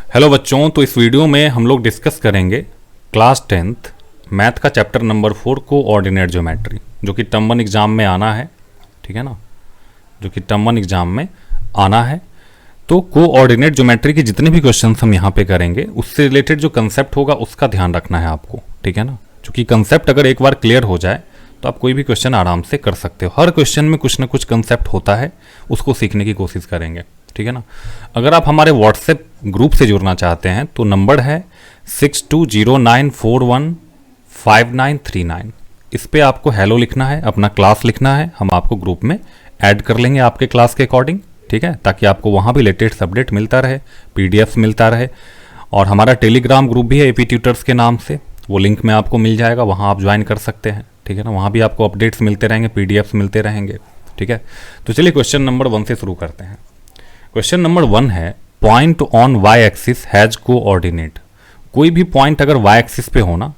Hello बच्चों, तो इस वीडियो में हम लोग डिस्कस करेंगे क्लास 10th मैथ का चैप्टर नंबर 4 कोऑर्डिनेट ज्योमेट्री, जो कि टर्म 1 एग्ज़ाम में आना है। ठीक है ना, जो कि टर्म 1 एग्ज़ाम में आना है। तो कोऑर्डिनेट ज्योमेट्री के जितने भी क्वेश्चन हम यहाँ पे करेंगे, उससे रिलेटेड जो कंसेप्ट होगा उसका ध्यान रखना है आपको। ठीक है ना, क्योंकि कंसेप्ट अगर एक बार क्लियर हो जाए तो आप कोई भी क्वेश्चन आराम से कर सकते हो। हर क्वेश्चन में कुछ ना कुछ कंसेप्ट होता है, उसको सीखने की कोशिश करेंगे। ठीक है ना। अगर आप हमारे व्हाट्सएप ग्रुप से जुड़ना चाहते हैं तो नंबर है 6209415939। इस पे आपको हेलो लिखना है, अपना क्लास लिखना है, हम आपको ग्रुप में ऐड कर लेंगे आपके क्लास के अकॉर्डिंग। ठीक है, ताकि आपको वहाँ भी लेटेस्ट अपडेट मिलता रहे, पीडीएफ मिलता रहे। और हमारा टेलीग्राम ग्रुप भी है एपी ट्यूटर्स के नाम से, वो लिंक में आपको मिल जाएगा, वहाँ आप ज्वाइन कर सकते हैं। ठीक है ना, वहाँ भी आपको अपडेट्स मिलते रहेंगे, पीडीएफ्स मिलते रहेंगे। ठीक है, तो चलिए क्वेश्चन नंबर 1 से शुरू करते हैं। क्वेश्चन नंबर 1 है point on Y axis has coordinate. कोई भी पॉइंट अगर वाई एक्सिस पे होना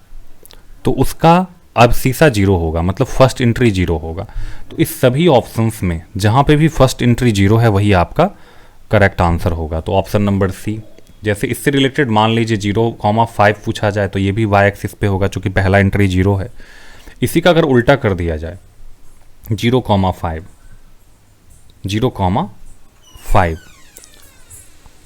तो उसका अब सीसा 0 होगा, मतलब फर्स्ट एंट्री 0 होगा। तो इस सभी ऑप्शंस में जहां पे भी फर्स्ट एंट्री 0 है वही आपका करेक्ट आंसर होगा। तो ऑप्शन नंबर सी। जैसे इससे रिलेटेड मान लीजिए 0,5 पूछा जाए तो ये भी वाई एक्सिस पे होगा, चूंकि पहला एंट्री 0 है। इसी का अगर उल्टा कर दिया जाए 0,5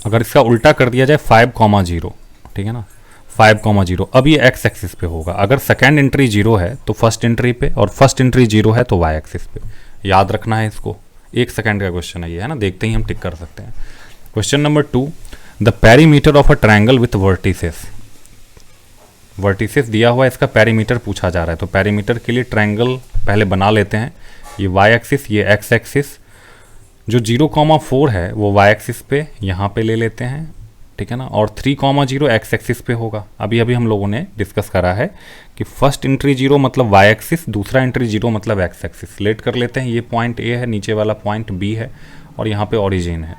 अगर इसका उल्टा कर दिया जाए 5,0, ठीक है ना, 5,0, अब ये एक्स एक्सिस पे होगा। अगर सेकेंड एंट्री 0 है तो फर्स्ट एंट्री पे, और फर्स्ट एंट्री 0 है तो वाई एक्सिस पे। याद रखना है इसको, 1 सेकेंड का क्वेश्चन है ये, है ना, देखते ही हम टिक कर सकते हैं। Question number 2, the perimeter of a triangle with vertices दिया हुआ है, इसका पेरीमीटर पूछा जा रहा है। तो पेरीमीटर के लिए ट्रायंगल पहले बना लेते हैं। ये वाई एक्सिस, ये एक्स एक्सिस, जो 0,4 है वो वाई एक्सिस पे यहाँ पे ले लेते हैं। ठीक है ना, और 3,0 एक्स एक्सिस पे होगा। अभी हम लोगों ने डिस्कस करा है कि फर्स्ट एंट्री 0 मतलब वाई एक्सिस, दूसरा एंट्री 0 मतलब एक्स एक्सिस। लेट कर लेते हैं, ये पॉइंट ए है, नीचे वाला पॉइंट बी है, और यहाँ पे ओरिजिन है।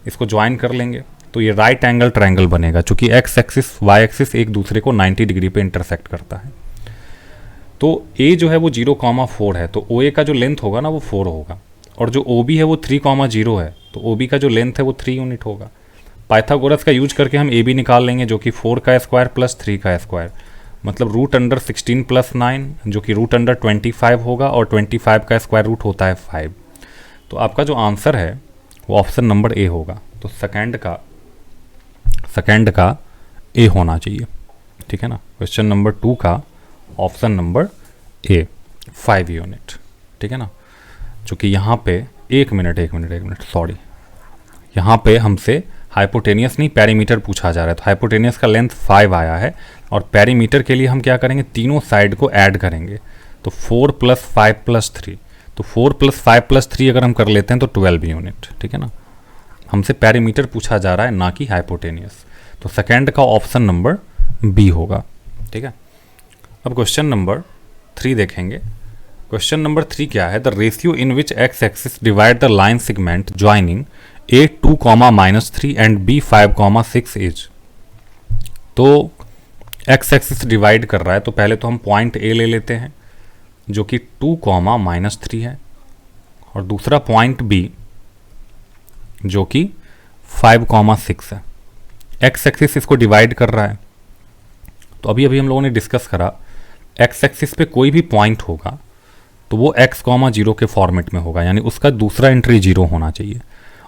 इसको ज्वाइन कर लेंगे तो ये राइट एंगल ट्रायंगल बनेगा, चूंकि एक्स एक्सिस वाई एक्सिस एक दूसरे को 90 डिग्री पे इंटरसेक्ट करता है। तो ए जो है वो 0,4 है, तो ओ ए का जो लेंथ होगा ना वो 4 होगा, और जो ओ बी है वो 3,0 है, तो ओ बी का जो लेंथ है वो 3 यूनिट होगा। पाइथागोरस का यूज करके हम ए बी निकाल लेंगे, जो कि 4 का स्क्वायर प्लस 3 का स्क्वायर, मतलब √16 + 9, जो कि √25 होगा, और 25 का स्क्वायर रूट होता है 5। तो आपका जो आंसर है वो ऑप्शन नंबर ए होगा। तो सेकेंड का ए होना चाहिए। ठीक है ना, क्वेश्चन नंबर 2 का ऑप्शन नंबर ए 5 यूनिट। ठीक है ना, चूँकि यहाँ पे एक मिनट सॉरी, यहाँ पे हमसे हाइपोटेनियस नहीं पेरीमीटर पूछा जा रहा है। तो हाइपोटेनियस का लेंथ 5 आया है, और पेरीमीटर के लिए हम क्या करेंगे, तीनों साइड को ऐड करेंगे। तो 4 + 5 + 3, तो 4 + 5 + 3 अगर हम कर लेते हैं तो 12 यूनिट। ठीक है ना, हमसे पेरीमीटर पूछा जा रहा है, ना कि हाइपोटेनियस। तो सेकेंड का ऑप्शन नंबर बी होगा। ठीक है, अब क्वेश्चन नंबर 3 देखेंगे। क्वेश्चन नंबर 3 क्या है, the ratio in which X axis divide the line segment joining A 2,-3 and B 5,6 is. तो एक्स एक्सिस डिवाइड कर रहा है, तो पहले तो हम पॉइंट ए ले लेते हैं जो कि 2,-3 है, और दूसरा पॉइंट बी जो कि 5,6 है। एक्स एक्सिस इसको डिवाइड कर रहा है, तो अभी हम लोगों ने डिस्कस करा, एक्स एक्सिस पे कोई भी पॉइंट होगा तो वो x,0 के फॉर्मेट में होगा, यानी उसका दूसरा एंट्री 0 होना चाहिए।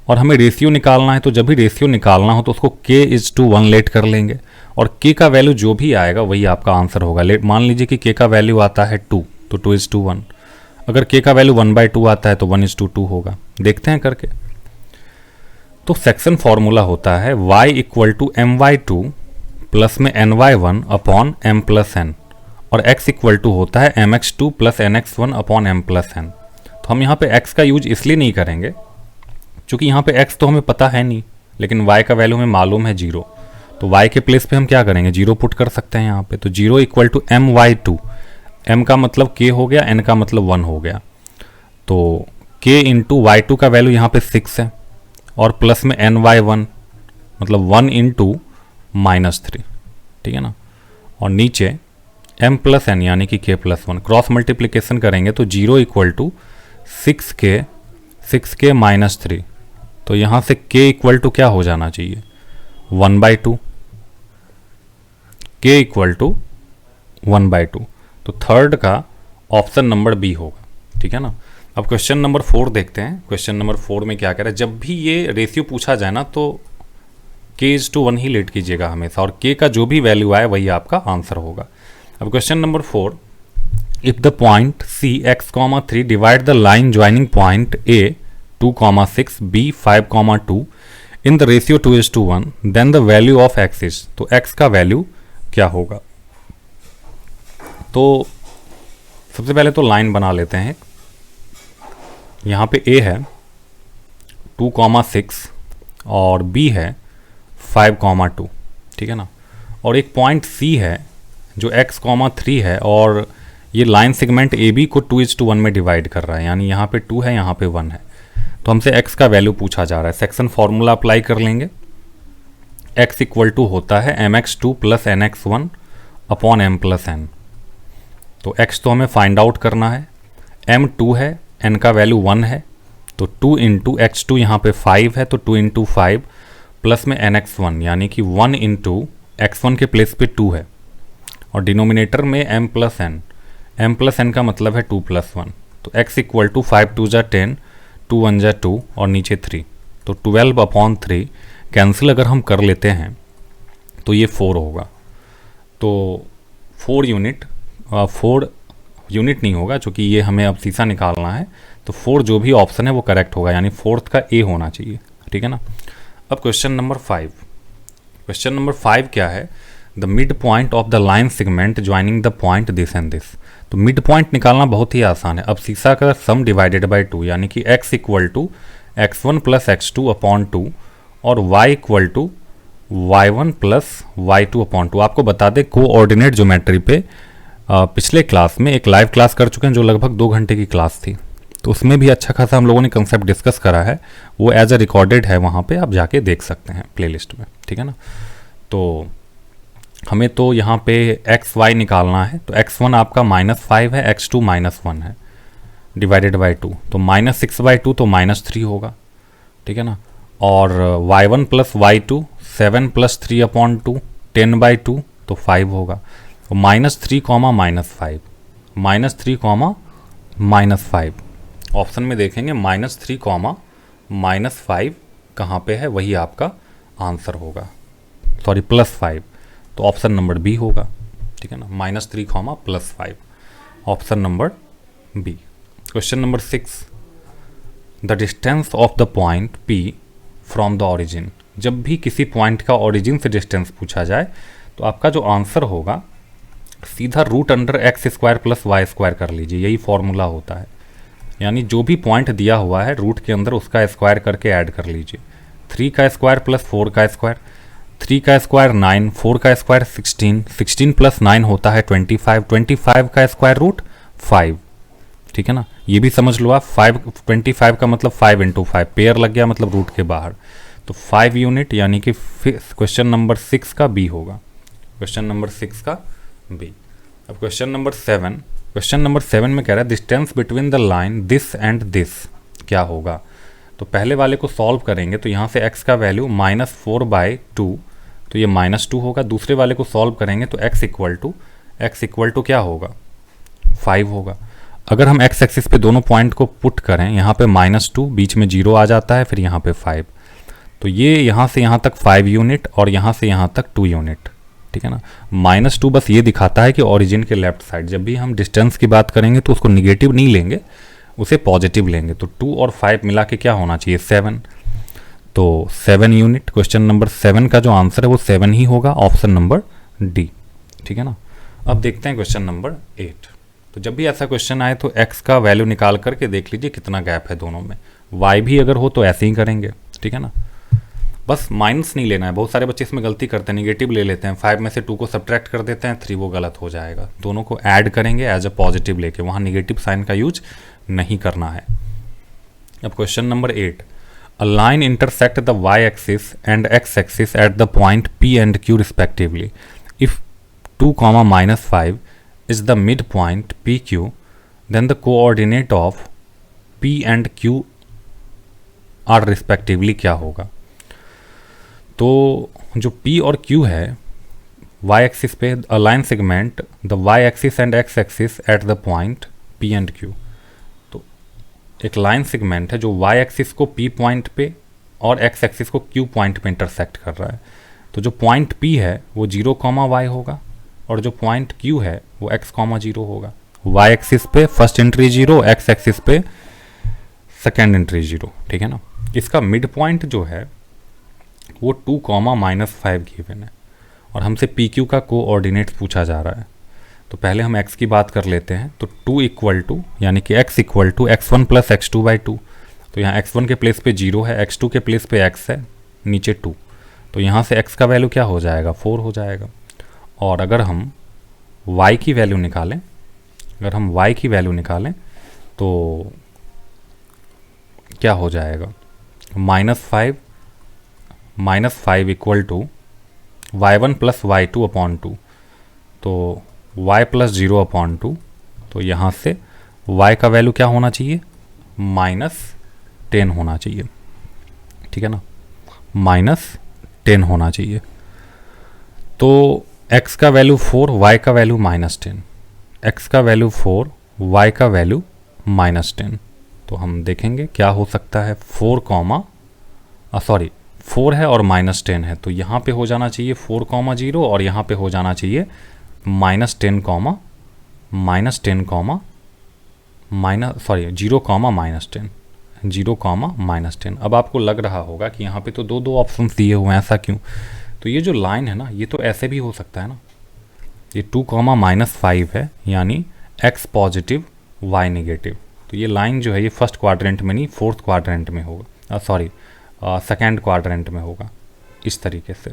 और हमें रेशियो निकालना है, तो जब भी रेशियो निकालना हो तो उसको k/1 लेट कर लेंगे, और k का वैल्यू जो भी आएगा वही आपका आंसर होगा। मान लीजिए कि k का वैल्यू आता है 2, तो 2:1। अगर k का वैल्यू 1/2 आता है तो 1:2 होगा। देखते हैं करके। तो सेक्शन फॉर्मूला होता है y = my2 प्लस में ny1 अपॉन m + n, और x = होता है mx2 + nx1 upon m + n। तो हम यहाँ पे x का यूज इसलिए नहीं करेंगे क्योंकि यहाँ पे x तो हमें पता है नहीं, लेकिन y का वैल्यू हमें मालूम है 0। तो y के प्लेस पे हम क्या करेंगे, 0 पुट कर सकते हैं यहाँ पे। तो 0 = my2, m का मतलब k हो गया, n का मतलब 1 हो गया। तो k × y2 का वैल्यू यहाँ पे 6 है, और प्लस में ny1 मतलब 1 × -3। ठीक है ना, और नीचे m + n यानी कि k + 1 क्रॉस मल्टीप्लिकेशन करेंगे तो 0 = 6k - 3। तो यहाँ से k = क्या हो जाना चाहिए, 1/2, k इक्वल टू 1/2। तो थर्ड का ऑप्शन नंबर बी होगा, ठीक है ना। अब क्वेश्चन नंबर 4 देखते हैं। क्वेश्चन नंबर 4 में क्या कह रहा है, जब भी ये रेशियो पूछा जाए ना तो k/1 ही लेट कीजिएगा हमेशा, और k का जो भी वैल्यू आए वही आपका आंसर होगा। अब question number 4, if the point c x, 3 divide the line joining point a 2, 6 b 5, 2 in the ratio 2:1 then the value of x is. तो x का वैल्यू क्या होगा। तो सबसे पहले तो लाइन बना लेते हैं। यहाँ पे a है 2, 6 और b है 5, 2, ठीक है ना। और एक पॉइंट c है जो x, 3 है, और ये लाइन सेगमेंट ए बी को 2:1 में डिवाइड कर रहा है, यानी यहाँ पे 2 है, यहाँ पे 1 है। तो हमसे x का वैल्यू पूछा जा रहा है। सेक्शन फॉर्मूला अप्लाई कर लेंगे। x इक्वल टू होता है mx2 plus nx1 upon m plus n। तो x तो हमें फाइंड आउट करना है, m 2 है, n का वैल्यू 1 है, तो 2 इंटू x2 यहाँ पे 5 है, तो 2 इंटू 5 प्लस में nx1, यानी कि 1 इंटू x1 के प्लेस पे 2 है, और डिनोमिनेटर में m plus n। m plus n का मतलब है 2 प्लस 1। तो x इक्वल टू 5 2 जा 10, 2 1 जा 2 और नीचे 3, तो 12/3 कैंसिल अगर हम कर लेते हैं तो ये 4 होगा। तो 4 यूनिट नहीं होगा, चूँकि ये हमें अब शीशा निकालना है, तो 4 जो भी ऑप्शन है वो करेक्ट होगा, यानी फोर्थ का ए होना चाहिए, ठीक है ना। अब क्वेश्चन नंबर 5। क्वेश्चन नंबर 5 क्या है, the mid point of the line segment joining the point this and this. तो मिड पॉइंट निकालना बहुत ही आसान है। अब शीशा का सम डिवाइडेड बाय 2, यानी कि x equal to x1 plus x2 upon 2 और y equal to y1 plus y2 upon 2। आपको बता दें कोऑर्डिनेट ज्योमेट्री पे पिछले क्लास में एक लाइव क्लास कर चुके हैं जो लगभग 2 घंटे की क्लास थी, तो उसमें भी अच्छा खासा हम लोगों ने कंसेप्ट डिस्कस करा है, वो एज अ रिकॉर्डेड है, वहाँ पे आप जाके देख सकते हैं प्लेलिस्ट में, ठीक है ना। तो हमें तो यहाँ पे एक्स वाई निकालना है, तो x1 आपका -5 है, x2 -1 है, डिवाइडेड बाई 2, तो -6/2 तो -3 होगा, ठीक है ना। और y1 प्लस y2 7 प्लस 3/2 10/2 तो 5 होगा, तो -3, -5 -3, -5 ऑप्शन में देखेंगे -3, -5 कहाँ पे है, वही आपका आंसर होगा, सॉरी +5, तो ऑप्शन नंबर बी होगा, ठीक है ना। -3, +5 option number B. Question number 6, the distance of the point P from the origin. जब भी किसी पॉइंट का ऑरिजिन से डिस्टेंस पूछा जाए तो आपका जो आंसर होगा सीधा √x² प्लस y² कर लीजिए, यही फॉर्मूला होता है। यानी जो भी पॉइंट दिया हुआ है रूट के अंदर उसका स्क्वायर करके ऐड कर लीजिए। 3 का स्क्वायर प्लस 4 का स्क्वायर, 3 का स्क्वायर 9, 4 का स्क्वायर 16, 16 प्लस 9 होता है 25, 25 का स्क्वायर रूट 5, ठीक है ना। ये भी समझ लो आप, 25 का मतलब 5 × 5 पेयर लग गया, मतलब रूट के बाहर, तो 5 यूनिट, यानी कि क्वेश्चन नंबर 6 का बी होगा, क्वेश्चन नंबर 6 का बी। अब क्वेश्चन नंबर 7, क्वेश्चन नंबर 7 में कह रहा है distance between the line this and this क्या होगा। तो पहले वाले को सॉल्व करेंगे तो यहाँ से x का वैल्यू -4/2, तो ये -2 होगा। दूसरे वाले को सॉल्व करेंगे तो x इक्वल टू क्या होगा, 5 होगा। अगर हम x एक्सिस पे दोनों पॉइंट को पुट करें, यहाँ पे -2, बीच में 0 आ जाता है, फिर यहाँ पे 5, तो ये यहाँ से यहाँ तक 5 यूनिट और यहाँ से यहाँ तक 2 यूनिट, ठीक है ना। -2 बस ये दिखाता है कि ओरिजिन के लेफ्ट साइड, जब भी हम डिस्टेंस की बात करेंगे तो उसको निगेटिव नहीं लेंगे, उसे पॉजिटिव लेंगे। तो 2 और 5 मिला के क्या होना चाहिए, 7, तो 7 यूनिट। क्वेश्चन नंबर 7 का जो आंसर है वो 7 ही होगा, ऑप्शन नंबर डी, ठीक है ना। अब देखते हैं क्वेश्चन नंबर 8। तो जब भी ऐसा क्वेश्चन आए तो x का वैल्यू निकाल करके देख लीजिए कितना गैप है दोनों में, y भी अगर हो तो ऐसे ही करेंगे, ठीक है ना। बस माइनस नहीं लेना है, बहुत सारे बच्चे इसमें गलती करते हैं, निगेटिव ले लेते हैं, 5 में से 2 को सब्ट्रैक्ट कर देते हैं, 3 वो गलत हो जाएगा। दोनों को ऐड करेंगे एज अ पॉजिटिव लेके, वहाँ निगेटिव साइन का यूज नहीं करना है। अब question number 8, a line intersect the y axis and x axis at the point P and Q respectively. If 2, -5 is the midpoint PQ, then the coordinate of P and Q are respectively क्या होगा। तो जो P और Q है y axis पे a line segment the y axis and x axis at the point P and Q। तो एक line segment है जो y एक्सिस को P पॉइंट पे और x एक्सिस को Q पॉइंट पे इंटरसेक्ट कर रहा है। तो जो पॉइंट P है वो 0, y होगा और जो पॉइंट Q है वो x, 0 होगा। y एक्सिस पे फर्स्ट एंट्री 0, x एक्सिस पे सेकेंड एंट्री 0, ठीक है ना। इसका मिड पॉइंट जो है वो 2, -5 गिवन है और हमसे पी क्यू का कोऑर्डिनेट्स पूछा जा रहा है। तो पहले हम x की बात कर लेते हैं। तो 2 इक्वल टू यानी कि x equal to x1 + x2/2। तो यहाँ x1 के प्लेस पे 0 है, x2 के प्लेस पे x है, नीचे 2। तो यहाँ से x का वैल्यू क्या हो जाएगा, 4 हो जाएगा। और अगर हम y की वैल्यू निकालें, तो क्या हो जाएगा, -5 इक्वल टू y1 + y2/2। तो y + 0/2। तो यहाँ से y का वैल्यू क्या होना चाहिए, -10 होना चाहिए, ठीक है ना, -10 होना चाहिए। तो x का वैल्यू 4, y का वैल्यू -10, x का वैल्यू 4, y का वैल्यू -10। तो हम देखेंगे क्या हो सकता है, 4 है और -10 है, तो यहाँ पे हो जाना चाहिए 4, 0 और यहाँ पे हो जाना चाहिए -10, 0, -10। अब आपको लग रहा होगा कि यहाँ पे तो दो ऑप्शन दिए हुए हैं, ऐसा क्यों। तो ये जो लाइन है ना, ये तो ऐसे भी हो सकता है ना, ये 2, -5 है यानी x पॉजिटिव y नेगेटिव। तो ये लाइन जो है ये फर्स्ट क्वाड्रेंट में नहीं, फोर्थ क्वाड्रेंट में होगा, सेकेंड क्वाड्रेंट में होगा, इस तरीके से।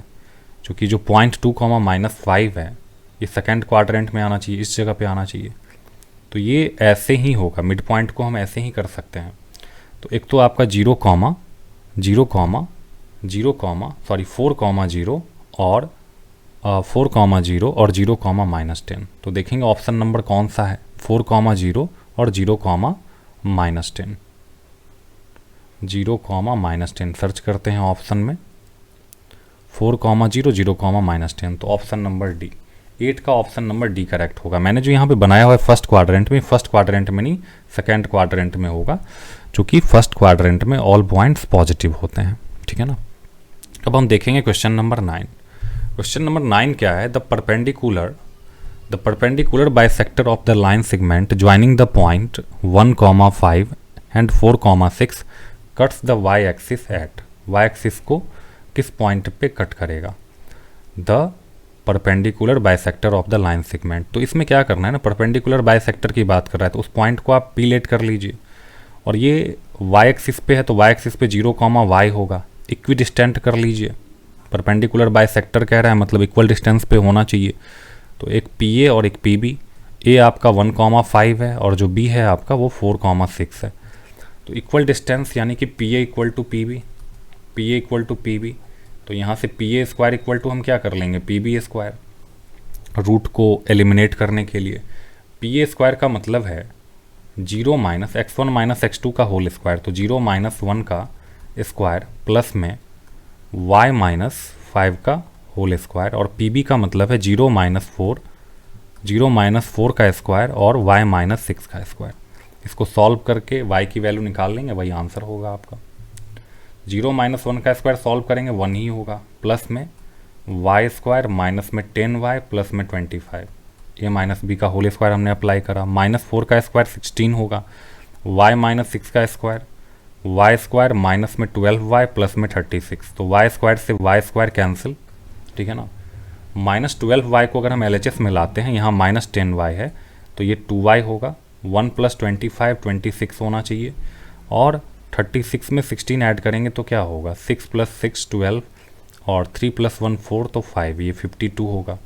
क्योंकि जो पॉइंट 2, -5 है ये सेकेंड क्वाड्रेंट में आना चाहिए, इस जगह पे आना चाहिए। तो ये ऐसे ही होगा, मिड पॉइंट को हम ऐसे ही कर सकते हैं। तो एक तो आपका 4, 0 और 4, 0 और 0, -10। तो देखेंगे ऑप्शन नंबर कौन सा है, 4, 0 और 0, -10। 0, -10 सर्च करते हैं ऑप्शन में, 4, 0, 0, -10। तो ऑप्शन नंबर डी, 8 का ऑप्शन नंबर डी करेक्ट होगा। मैंने जो यहाँ पे बनाया हुआ है फर्स्ट क्वाड्रेंट में नहीं, सेकेंड क्वाड्रेंट में होगा, क्योंकि फर्स्ट क्वाड्रेंट में ऑल पॉइंट्स पॉजिटिव होते हैं, ठीक है ना। अब हम देखेंगे क्वेश्चन नंबर 9। क्वेश्चन नंबर 9 क्या है, the perpendicular bisector of the line segment joining the point 1, 5 and 4, 6 cuts the y axis at. y axis को किस पॉइंट पे कट करेगा, the perpendicular bisector of the line segment. तो इसमें क्या करना है ना, परपेंडिकुलर बाइसेक्टर की बात कर रहा है तो उस पॉइंट को आप पी लेट कर लीजिए। और ये y एक्सिस पे है तो y एक्सिस पे 0, y होगा, इक्वी डिस्टेंट कर लीजिए। परपेंडिकुलर बाइसेक्टर कह रहा है मतलब इक्वल डिस्टेंस पे होना चाहिए। तो एक PA और एक PB, A आपका 1, 5 है और जो B है आपका वो 4, 6 है। तो इक्वल डिस्टेंस यानी कि PA इक्वल टू PB। तो यहाँ से PA² इक्वल टू हम क्या कर लेंगे, PB²। रूट को एलिमिनेट करने के लिए PA² का मतलब है 0 - x1 - x2 का होल स्क्वायर। तो 0 - 1 का स्क्वायर प्लस में y - 5 का होल स्क्वायर, और PB का मतलब है 0 - 4 का स्क्वायर और y - 6 का स्क्वायर। इसको सॉल्व करके y की वैल्यू निकाल लेंगे, वही आंसर होगा आपका। 0 - 1 का स्क्वायर सॉल्व करेंगे 1 ही होगा, प्लस में y² माइनस में 10y प्लस में 25, a - b का होल स्क्वायर हमने अप्लाई करा। -4 का स्क्वायर 16 होगा, y - 6 का स्क्वायर, y² माइनस में 12y प्लस में 36। तो y² से y² कैंसिल, ठीक है ना। -12y को अगर हम LHS में लाते हैं, यहाँ -10y है तो ये 2y होगा। 1 + 25 26 होना चाहिए, और 36 में 16 ऐड करेंगे तो क्या होगा, 6 + 6 12 और 3 + 1 4, तो 5, ये 52 होगा।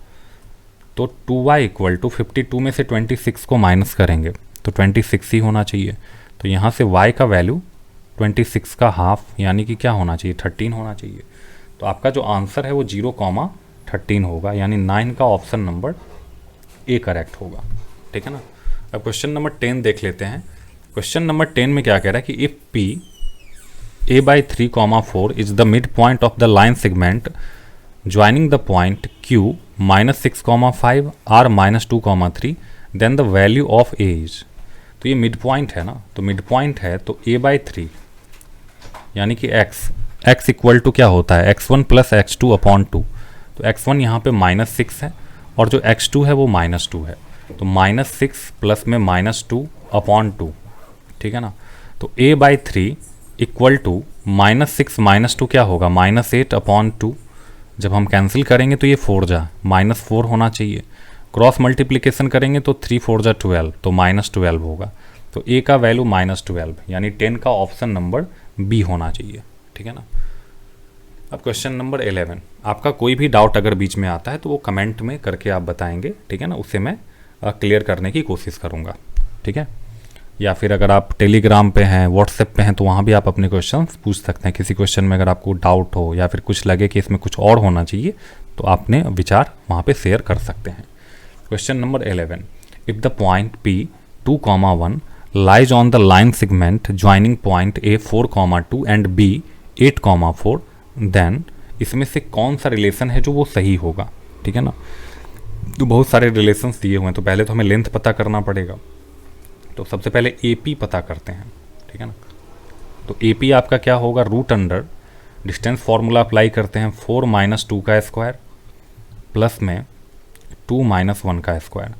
तो 2y इक्वल टू 52 में से 26 को माइनस करेंगे तो 26 ही होना चाहिए। तो यहाँ से y का वैल्यू 26 का हाफ यानी कि क्या होना चाहिए, 13 होना चाहिए। तो आपका जो आंसर है वो 0, 13 होगा, यानी 9 का ऑप्शन नंबर ए करेक्ट होगा, ठीक है ना। अब क्वेश्चन नंबर 10 देख लेते हैं। क्वेश्चन नंबर 10 में क्या कह रहा है कि if P A/3, 4 is the mid point of the line segment joining the point Q -6,5 R -2,3 then the value of A is. तो ये मिड पॉइंट है ना, तो मिड पॉइंट है तो A/3 यानी कि x इक्वल टू क्या होता है x1 + x2 अपॉन 2। तो x1 यहाँ पे -6 है और जो x2 है वो -2 है, तो -6 प्लस में -2 अपॉन 2, ठीक है ना। तो A/3 इक्वल टू -6 - 2 क्या होगा -8 अपॉन 2। जब हम कैंसिल करेंगे तो ये 4 जा -4 होना चाहिए। क्रॉस मल्टीप्लिकेशन करेंगे तो 3 4 जा 12, तो -12 होगा। तो A का वैल्यू -12 यानी 10 का ऑप्शन नंबर B होना चाहिए, ठीक है ना। अब क्वेश्चन नंबर 11, आपका कोई भी डाउट अगर बीच में आता है तो वो कमेंट में करके आप बताएंगे, ठीक है ना, उससे मैं क्लियर करने की कोशिश करूँगा, ठीक है। या फिर अगर आप टेलीग्राम पे हैं, व्हाट्सएप पे हैं, तो वहाँ भी आप अपने क्वेश्चन पूछ सकते हैं। किसी क्वेश्चन में अगर आपको डाउट हो या फिर कुछ लगे कि इसमें कुछ और होना चाहिए तो आपने विचार वहाँ पे शेयर कर सकते हैं। Question number 11, if the point P 2,1 lies on the line segment joining point A 4,2 and B 8,4 then इसमें से कौन सा रिलेशन है जो वो सही होगा, ठीक है ना। तो बहुत सारे रिलेशंस दिए हुए हैं, तो पहले तो हमें लेंथ पता करना पड़ेगा। तो सबसे पहले AP पता करते हैं, ठीक है ना। तो AP आपका क्या होगा, root under distance formula apply करते हैं 4 - 2 का स्क्वायर प्लस में 2 - 1 का स्क्वायर।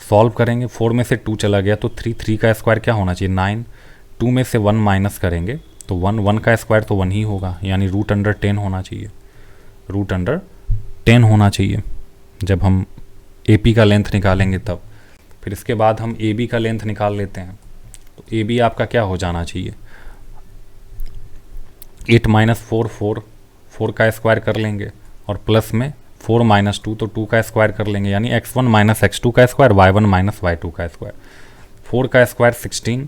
सॉल्व करेंगे, 4 में से 2 चला गया तो 3 का स्क्वायर क्या होना चाहिए 9, 2 में से 1 माइनस करेंगे तो 1 का स्क्वायर तो 1 ही होगा, यानी रूट अंडर 10 होना चाहिए, रूट अंडर 10 होना चाहिए जब हम AP का लेंथ निकालेंगे तब। फिर इसके बाद हम AB का लेंथ निकाल लेते हैं, तो AB आपका क्या हो जाना चाहिए 8 - 4 4 का स्क्वायर कर लेंगे और प्लस में 4 - 2 तो 2 का स्क्वायर कर लेंगे, यानी x1 - x2 का स्क्वायर, y1 - y2 का स्क्वायर। 4 का स्क्वायर 16,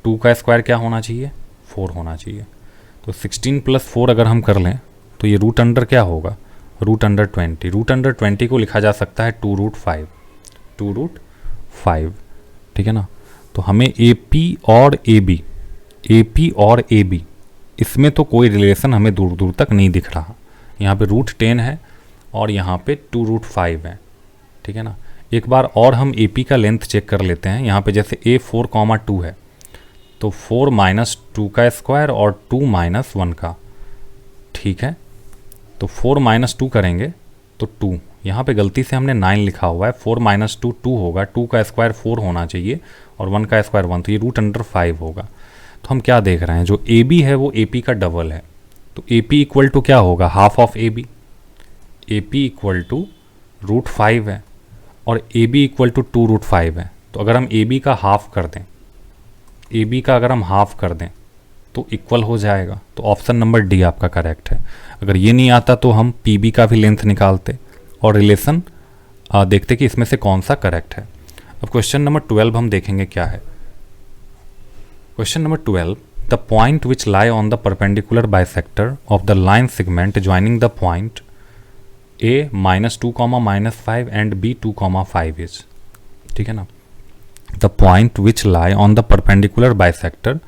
2 का स्क्वायर क्या होना चाहिए 4 होना चाहिए। तो 16 + 4 अगर हम कर लें तो ये रूट अंडर क्या होगा रूट अंडर 20। रूट अंडर 20 को लिखा जा सकता है 2√5, 2√5, ठीक है ना। तो हमें AP और AB इसमें तो कोई रिलेशन हमें दूर दूर तक नहीं दिख रहा। यहाँ पे रूट 10 है और यहाँ पे 2√5 है, ठीक है ना। एक बार और हम AP का लेंथ चेक कर लेते हैं। यहाँ पे जैसे A 4,2 है तो 4 - 2 का स्क्वायर और 2 - 1 का, ठीक है। तो 4 - 2 करेंगे तो 2, यहाँ पे गलती से हमने 9 लिखा हुआ है, 4 - 2 2 होगा, 2 का स्क्वायर 4 होना चाहिए और 1 का स्क्वायर 1, तो ये रूट अंडर 5 होगा। तो हम क्या देख रहे हैं, जो AB है वो AP का डबल है, तो AP इक्वल टू क्या होगा half of AB। AP equal to √5 है और AB इक्वल टू 2√5 है। तो अगर हम AB का हाफ कर दें, AB का अगर हम हाफ कर दें तो इक्वल हो जाएगा। तो ऑप्शन नंबर D आपका करेक्ट है। अगर ये नहीं आता तो हम PB का भी लेंथ निकालते और रिलेशन देखते कि इसमें से कौन सा करेक्ट है। अब क्वेश्चन नंबर 12 हम देखेंगे क्या है। Question number 12, the point which lie on the perpendicular bisector of the line segment joining the point A -2, -5 and B 2,5 is, ठीक है ना। The point which lie on the perpendicular bisector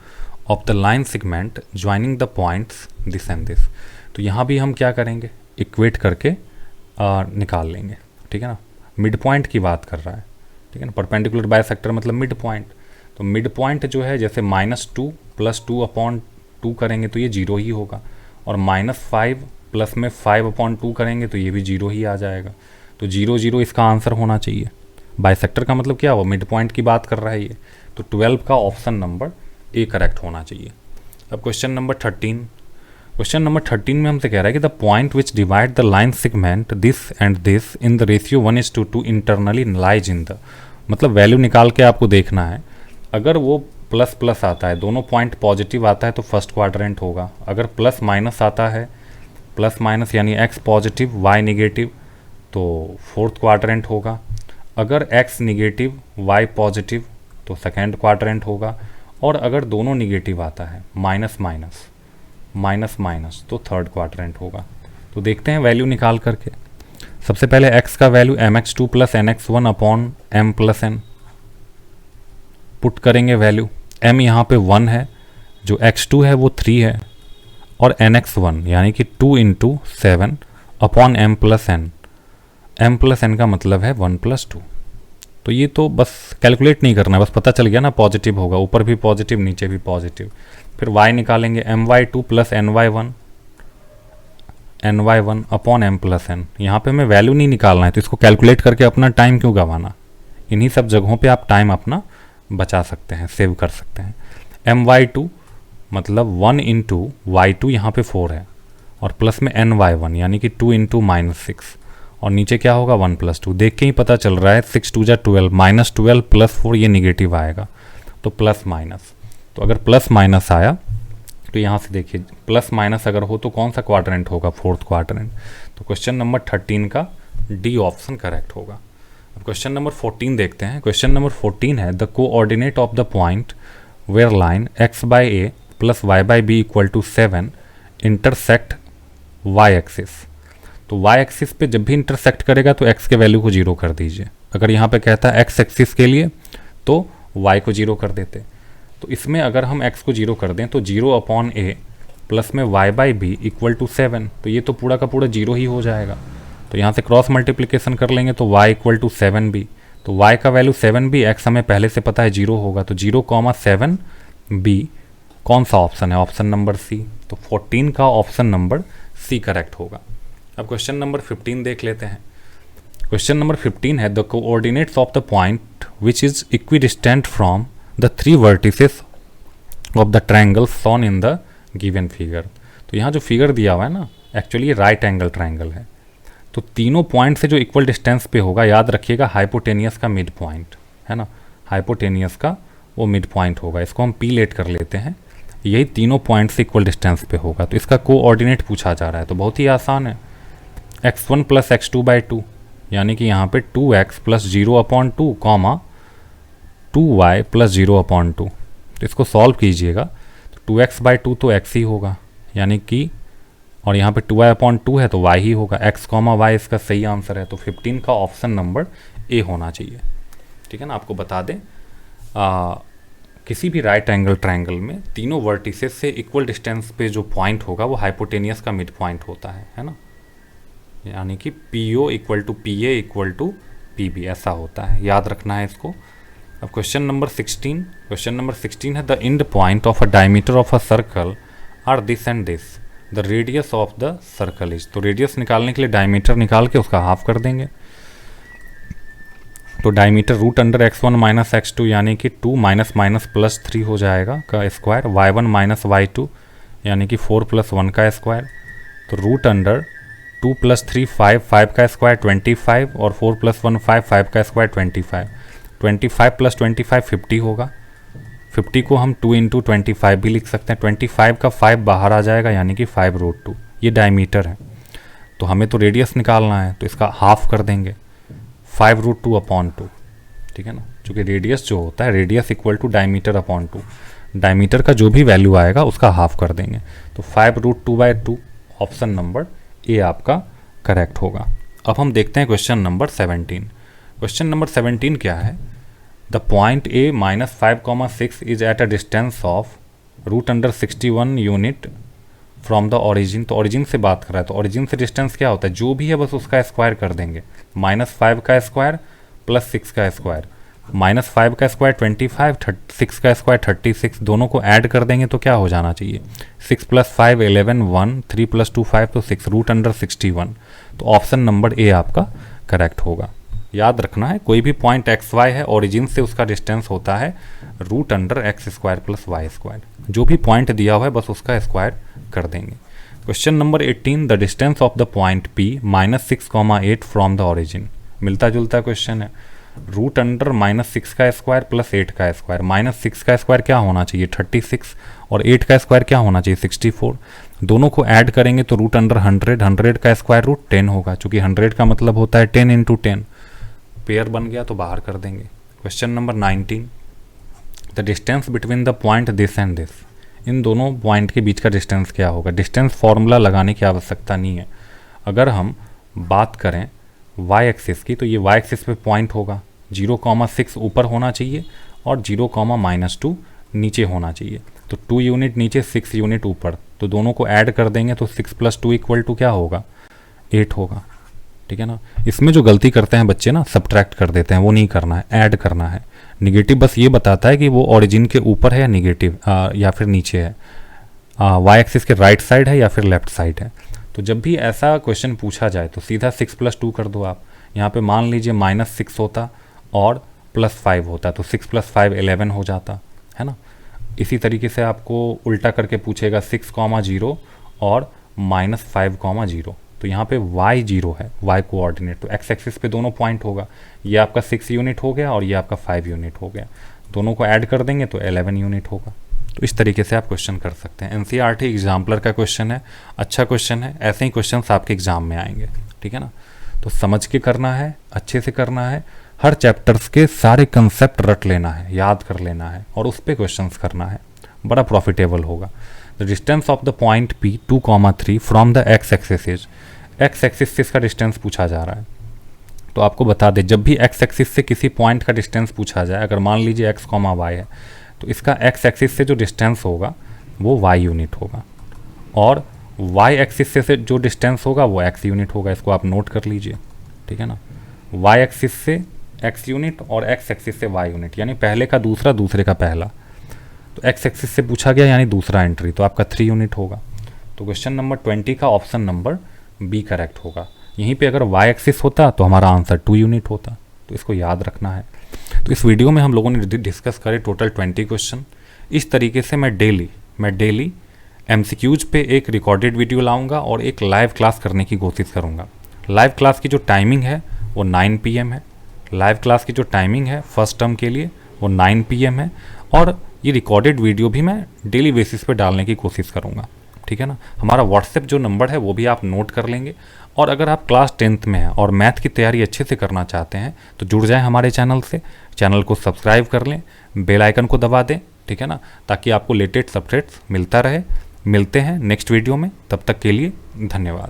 of the line segment joining the points this and this. तो यहाँ भी हम क्या करेंगे equate करके निकाल लेंगे, ठीक है ना। मिड पॉइंट की बात कर रहा है, ठीक है ना। परपेंडिकुलर बाइसेक्टर मतलब मिड पॉइंट, तो मिड पॉइंट जो है जैसे -2 + 2 अपॉन 2 करेंगे तो ये 0 ही होगा, और -5 प्लस में 5 अपॉन 2 करेंगे तो ये भी 0 ही आ जाएगा। तो 0 0 इसका आंसर होना चाहिए। बाइसेक्टर का मतलब क्या हुआ मिड पॉइंट की बात कर रहा है ये, तो 12 का ऑप्शन नंबर A करेक्ट होना चाहिए। अब क्वेश्चन नंबर 13, क्वेश्चन नंबर 13 में हमसे कह रहा है कि the point which divide the line segment this and this in the ratio 1:2 internally lies in the, मतलब वैल्यू निकाल के आपको देखना है। अगर वो प्लस प्लस आता है, दोनों पॉइंट पॉजिटिव आता है तो फर्स्ट क्वाड्रेंट होगा। अगर प्लस माइनस आता है, प्लस माइनस यानी x पॉजिटिव y निगेटिव, तो फोर्थ क्वाड्रेंट होगा। अगर x निगेटिव y पॉजिटिव तो सेकेंड क्वाड्रेंट होगा, और अगर दोनों निगेटिव आता है माइनस माइनस माइनस माइनस तो थर्ड क्वाड्रेंट होगा। तो देखते हैं वैल्यू निकाल करके। सबसे पहले x का value mx2 + nx1 upon m + n put करेंगे वैल्यू। m यहाँ पे 1 है, जो x2 है वो 3 है, और nx1 यानी कि 2 × 7 upon m plus n, m plus n का मतलब है 1 प्लस 2। तो ये तो बस कैलकुलेट नहीं करना है, बस पता चल गया ना पॉजिटिव होगा, ऊपर भी पॉजिटिव नीचे भी पॉजिटिव। फिर y निकालेंगे my2 plus ny1 upon m plus n। यहाँ पे हमें वैल्यू नहीं निकालना है, तो इसको कैलकुलेट करके अपना टाइम क्यों गंवाना। इन्हीं सब जगहों पे आप टाइम अपना बचा सकते हैं, सेव कर सकते हैं। my2 मतलब 1 इंटू y2 यहाँ पे 4 है, और प्लस में ny1 यानी कि 2 इंटू -6, और नीचे क्या होगा 1 प्लस 2। देख के ही पता चल रहा है 6 2 जा 12, -12 प्लस 4 ये निगेटिव आएगा, तो प्लस माइनस। तो अगर प्लस माइनस आया तो यहाँ से देखिए प्लस माइनस अगर हो तो कौन सा क्वाड्रेंट होगा, 4th क्वाड्रेंट। तो क्वेश्चन नंबर 13 का डी ऑप्शन करेक्ट होगा। अब क्वेश्चन नंबर 14 देखते हैं। क्वेश्चन नंबर 14 है the coordinate of the point where line x by A plus y by B equal to 7 intersect y axis. तो y axis पे जब भी इंटरसेक्ट करेगा तो x के वैल्यू को 0 कर दीजिए। अगर यहाँ पे कहता है x एक्सिस के लिए तो y को 0 कर देते। तो इसमें अगर हम x को 0 कर दें तो 0 अपॉन ए प्लस में y by B equal to 7, तो ये तो पूरा का पूरा 0 ही हो जाएगा। तो यहाँ से क्रॉस मल्टीप्लिकेशन कर लेंगे तो y इक्वल टू 7b, तो y का वैल्यू 7b, x हमें पहले से पता है 0 होगा, तो 0,7b कौन सा ऑप्शन है, ऑप्शन नंबर सी। तो 14 का ऑप्शन नंबर सी करेक्ट होगा। अब क्वेश्चन नंबर 15 देख लेते हैं। क्वेश्चन नंबर 15 है the coordinates of the point which is equidistant from the 3 vertices of the triangle shown in the given figure. तो यहाँ जो फिगर दिया हुआ है ना, एक्चुअली राइट एंगल ट्रायंगल है। तो तीनों पॉइंट से जो इक्वल डिस्टेंस पे होगा, याद रखिएगा हाइपोटेनियस का मिड पॉइंट है ना, हाइपोटेनियस का वो मिड पॉइंट होगा। इसको हम पी लेट कर लेते हैं, यही तीनों पॉइंट से इक्वल डिस्टेंस पे होगा। तो इसका कोऑर्डिनेट पूछा जा रहा है, तो बहुत ही आसान है, x1 प्लस x2 बाई 2, यानी कि यहाँ पे 2x plus 0 upon 2 comma 2y plus 0 upon 2। तो इसको सॉल्व कीजिएगा तो 2x बाई 2 तो x ही होगा, यानी कि, और यहाँ पे 2y अपॉन 2 है तो y ही होगा, x कॉमा y इसका सही आंसर है। तो 15 का ऑप्शन नंबर ए होना चाहिए। ठीक है ना, आपको बता दें किसी भी राइट एंगल ट्रायंगल में तीनों वर्टिसेस से इक्वल डिस्टेंस पे जो पॉइंट होगा वो हाइपोटेनियस का मिड पॉइंट होता है ना, यानी कि PO equal to PA equal to PB ऐसा होता है, याद रखना है इसको। अब क्वेश्चन नंबर 16, क्वेश्चन नंबर 16 है the end point of a diameter of a circle are this and this, the radius of the circle is. तो रेडियस निकालने के लिए डायमीटर निकाल के उसका हाफ कर देंगे। तो diameter root under x1 minus x2 यानी कि 2 माइनस माइनस प्लस 3 हो जाएगा का स्क्वायर, y1 माइनस y2 यानी कि 4 प्लस 1 का स्क्वायर। तो रूट अंडर 2 प्लस 3 5, 5 का स्क्वायर 25, और 4 प्लस 1 5, 5 का स्क्वायर 25, 25 प्लस 25 50 होगा। 50 को हम 2 इंटू 25 भी लिख सकते हैं। 25 का 5 बाहर आ जाएगा यानी कि 5 रूट 2, ये डायमीटर है। तो हमें तो रेडियस निकालना है, तो इसका हाफ कर देंगे 5 रूट 2 अपॉन 2। ठीक है ना, चूँकि रेडियस जो होता है, radius equal to diameter upon 2, diameter का जो भी वैल्यू आएगा उसका हाफ कर देंगे। तो 5 root 2 by 2 option number A आपका करेक्ट होगा। अब हम देखते हैं क्वेश्चन नंबर 17। क्वेश्चन नंबर 17 क्या है, the point A minus 5,6 is at a distance of root under 61 unit from the origin. तो ओरिजिन से बात कर रहा है, तो ओरिजिन से डिस्टेंस क्या होता है, जो भी है बस उसका स्क्वायर कर देंगे। -5 का स्क्वायर प्लस 6 का स्क्वायर, -5 का स्क्वायर 25, 6 का स्क्वायर 36, दोनों को ऐड कर देंगे तो क्या हो जाना चाहिए, 6 प्लस 5 11, 1 3 प्लस 2 5, तो 6 रूट अंडर 61। तो ऑप्शन नंबर ए आपका करेक्ट होगा। याद रखना है कोई भी पॉइंट एक्स वाई है, ओरिजिन से उसका डिस्टेंस होता है root under X square plus Y square. जो भी पॉइंट दिया हुआ है बस उसका स्क्वायर कर देंगे। Question number 18, the distance of the point P -6,8 from the origin. मिलता जुलता क्वेश्चन है, रूट अंडर -6 का स्क्वायर प्लस 8 का स्क्वायर। -6 का स्क्वायर क्या होना चाहिए 36, और 8 का स्क्वायर क्या होना चाहिए 64। दोनों को ऐड करेंगे तो रूट अंडर 100, 100 का स्क्वायर रूट 10 होगा, चूंकि 100 का मतलब होता है 10 इंटू 10। पेयर बन गया तो बाहर कर देंगे। Question number 19, the distance between the point this and this. इन दोनों पॉइंट के बीच का डिस्टेंस क्या होगा। डिस्टेंस फॉर्मूला लगाने की आवश्यकता नहीं है। अगर हम बात करें वाई एक्सिस की, तो ये वाई एक्सिस पे पॉइंट होगा, 0,6 ऊपर होना चाहिए और 0,-2 नीचे होना चाहिए। तो 2 यूनिट नीचे 6 यूनिट ऊपर, तो दोनों को ऐड कर देंगे तो 6 + 2 = क्या होगा 8 होगा, ठीक है ना। इसमें जो गलती करते हैं बच्चे ना, सब्ट्रैक्ट कर देते हैं, वो नहीं करना है, ऐड करना है। निगेटिव बस ये बताता है कि वो ओरिजिन के ऊपर है या निगेटिव या फिर नीचे है, वाई एक्सिस के राइट साइड है या फिर लेफ्ट साइड है। तो जब भी ऐसा क्वेश्चन पूछा जाए तो सीधा 6 + 2 कर दो आप। यहाँ पे मान लीजिए -6 होता और +5 होता, तो 6 + 5 11 हो जाता है ना। इसी तरीके से आपको उल्टा करके पूछेगा 6, 0 और -5, 0, तो यहाँ पे y 0 है, y कोऑर्डिनेट, तो x एक्सिस पे दोनों पॉइंट होगा। ये आपका 6 यूनिट हो गया और ये आपका 5 यूनिट हो गया, दोनों को ऐड कर देंगे तो 11 यूनिट होगा। तो इस तरीके से आप क्वेश्चन कर सकते हैं। एनसीईआरटी एग्जाम्पलर का क्वेश्चन है, अच्छा क्वेश्चन है, ऐसे ही क्वेश्चन आपके एग्जाम में आएंगे, ठीक है ना। तो समझ के करना है, अच्छे से करना है, हर चैप्टर्स के सारे कंसेप्ट रट लेना है, याद कर लेना है और उस पर क्वेश्चन करना है, बड़ा प्रॉफिटेबल होगा। The distance of the point P 2,3 from the x axis is, x axis से इसका डिस्टेंस पूछा जा रहा है। तो आपको बता दें, जब भी x एक्सिस से किसी पॉइंट का डिस्टेंस पूछा जाए, अगर मान लीजिए x, y है, तो इसका x एक्सिस से जो डिस्टेंस होगा वो y यूनिट होगा और y एक्सिस से जो डिस्टेंस होगा वो x यूनिट होगा। इसको आप नोट कर लीजिए, ठीक है ना। y एक्सिस से x यूनिट और x एक्सिस से y यूनिट, यानी पहले का दूसरा, दूसरे का पहला। तो x एक्सिस से पूछा गया यानी दूसरा एंट्री, तो आपका 3 यूनिट होगा। तो क्वेश्चन नंबर 20 का ऑप्शन नंबर बी करेक्ट होगा। यहीं पे अगर y एक्सिस होता तो हमारा आंसर 2 यूनिट होता, तो इसको याद रखना है। तो इस वीडियो में हम लोगों ने डिस्कस करे टोटल 20 क्वेश्चन। इस तरीके से मैं डेली MCQs पे एक रिकॉर्डेड वीडियो लाऊंगा और एक लाइव क्लास करने की कोशिश करूंगा। लाइव क्लास की जो टाइमिंग है वो 9 PM है। लाइव क्लास की जो टाइमिंग है फर्स्ट टर्म के लिए वो 9 PM है और ये रिकॉर्डेड वीडियो भी मैं डेली बेसिस पे डालने की कोशिश करूँगा, ठीक है ना। हमारा व्हाट्सएप जो नंबर है वो भी आप नोट कर लेंगे। और अगर आप क्लास 10th में हैं और मैथ की तैयारी अच्छे से करना चाहते हैं तो जुड़ जाएं हमारे चैनल से, चैनल को सब्सक्राइब कर लें, बेल आइकन को दबा दें, ठीक है ना, ताकि आपको लेटेस्ट अपडेट्स मिलता रहे। मिलते हैं नेक्स्ट वीडियो में, तब तक के लिए धन्यवाद।